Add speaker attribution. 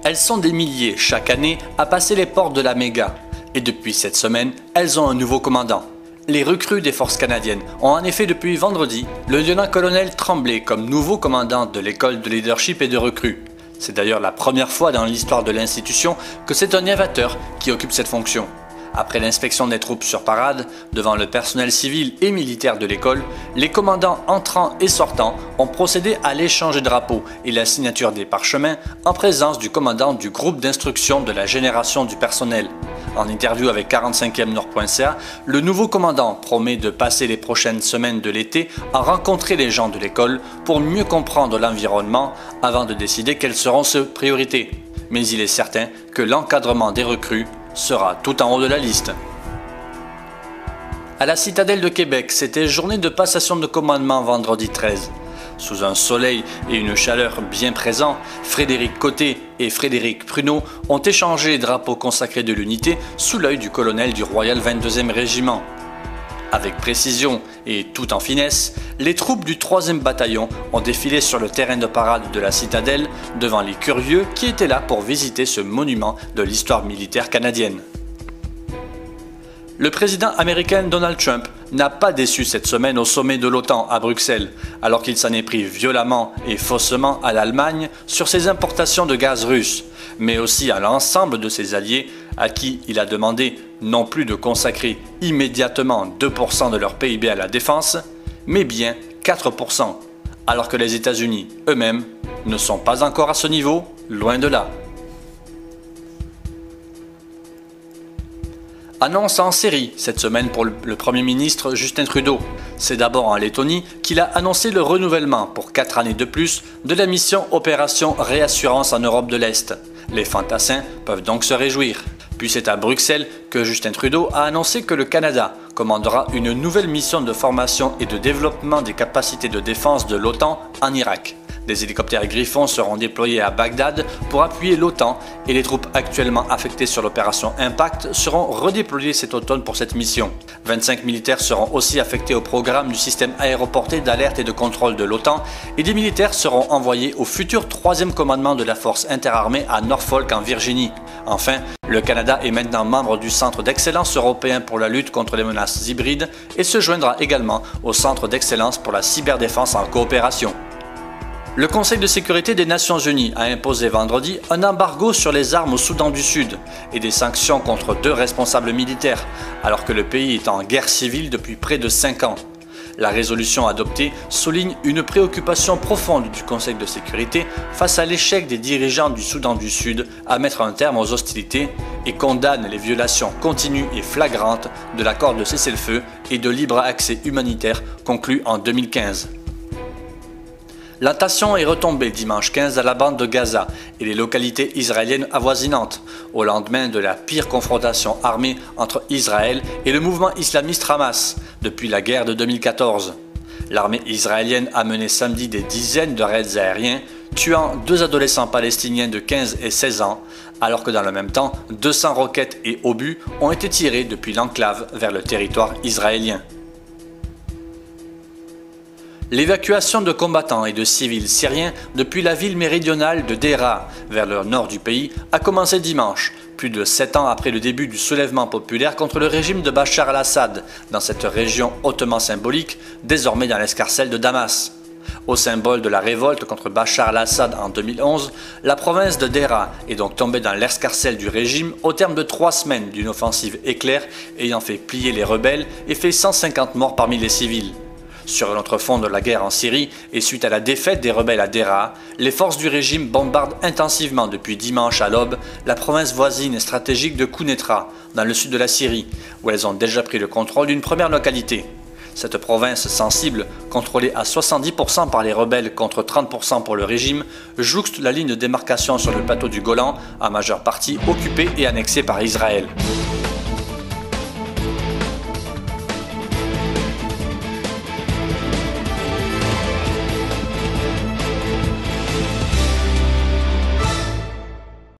Speaker 1: Elles sont des milliers chaque année à passer les portes de la Méga. Et depuis cette semaine, elles ont un nouveau commandant. Les recrues des forces canadiennes ont en effet depuis vendredi le lieutenant-colonel Tremblay comme nouveau commandant de l'école de leadership et de recrues. C'est d'ailleurs la première fois dans l'histoire de l'institution que c'est un aviateur qui occupe cette fonction. Après l'inspection des troupes sur parade, devant le personnel civil et militaire de l'école, les commandants entrants et sortants ont procédé à l'échange des drapeaux et la signature des parchemins en présence du commandant du groupe d'instruction de la génération du personnel. En interview avec 45e-nord.ca, le nouveau commandant promet de passer les prochaines semaines de l'été à rencontrer les gens de l'école pour mieux comprendre l'environnement avant de décider quelles seront ses priorités. Mais il est certain que l'encadrement des recrues sera tout en haut de la liste. À la Citadelle de Québec, c'était journée de passation de commandement vendredi 13. Sous un soleil et une chaleur bien présents, Frédéric Côté et Frédéric Pruneau ont échangé les drapeaux consacrés de l'unité sous l'œil du colonel du Royal 22e Régiment. Avec précision et tout en finesse, les troupes du 3e bataillon ont défilé sur le terrain de parade de la Citadelle devant les curieux qui étaient là pour visiter ce monument de l'histoire militaire canadienne. Le président américain Donald Trump n'a pas déçu cette semaine au sommet de l'OTAN à Bruxelles, alors qu'il s'en est pris violemment et faussement à l'Allemagne sur ses importations de gaz russe, mais aussi à l'ensemble de ses alliés à qui il a demandé non plus de consacrer immédiatement 2% de leur PIB à la défense, mais bien 4%, alors que les États-Unis eux-mêmes ne sont pas encore à ce niveau, loin de là. Annonce en série cette semaine pour le Premier ministre Justin Trudeau. C'est d'abord en Lettonie qu'il a annoncé le renouvellement pour 4 années de plus de la mission Opération Réassurance en Europe de l'Est. Les fantassins peuvent donc se réjouir. Puis c'est à Bruxelles que Justin Trudeau a annoncé que le Canada commandera une nouvelle mission de formation et de développement des capacités de défense de l'OTAN en Irak. Des hélicoptères Griffon seront déployés à Bagdad pour appuyer l'OTAN et les troupes actuellement affectées sur l'opération Impact seront redéployées cet automne pour cette mission. 25 militaires seront aussi affectés au programme du système aéroporté d'alerte et de contrôle de l'OTAN et des militaires seront envoyés au futur 3e commandement de la force interarmée à Norfolk en Virginie. Enfin, le Canada est maintenant membre du Centre d'excellence européen pour la lutte contre les menaces hybrides et se joindra également au Centre d'excellence pour la cyberdéfense en coopération. Le Conseil de sécurité des Nations Unies a imposé vendredi un embargo sur les armes au Soudan du Sud et des sanctions contre 2 responsables militaires, alors que le pays est en guerre civile depuis près de 5 ans. La résolution adoptée souligne une préoccupation profonde du Conseil de sécurité face à l'échec des dirigeants du Soudan du Sud à mettre un terme aux hostilités et condamne les violations continues et flagrantes de l'accord de cessez-le-feu et de libre accès humanitaire conclu en 2015. La tension est retombée dimanche 15 à la bande de Gaza et les localités israéliennes avoisinantes, au lendemain de la pire confrontation armée entre Israël et le mouvement islamiste Hamas depuis la guerre de 2014. L'armée israélienne a mené samedi des dizaines de raids aériens, tuant 2 adolescents palestiniens de 15 et 16 ans, alors que dans le même temps, 200 roquettes et obus ont été tirés depuis l'enclave vers le territoire israélien. L'évacuation de combattants et de civils syriens depuis la ville méridionale de Deraa vers le nord du pays a commencé dimanche, plus de 7 ans après le début du soulèvement populaire contre le régime de Bachar al-Assad, dans cette région hautement symbolique, désormais dans l'escarcelle de Damas. Au symbole de la révolte contre Bachar al-Assad en 2011, la province de Deraa est donc tombée dans l'escarcelle du régime au terme de 3 semaines d'une offensive éclair ayant fait plier les rebelles et fait 150 morts parmi les civils. Sur un autre fond de la guerre en Syrie et suite à la défaite des rebelles à Deraa, les forces du régime bombardent intensivement depuis dimanche à l'aube la province voisine et stratégique de Quneitra, dans le sud de la Syrie, où elles ont déjà pris le contrôle d'une première localité. Cette province sensible, contrôlée à 70% par les rebelles contre 30% pour le régime, jouxte la ligne de démarcation sur le plateau du Golan, en majeure partie occupée et annexée par Israël.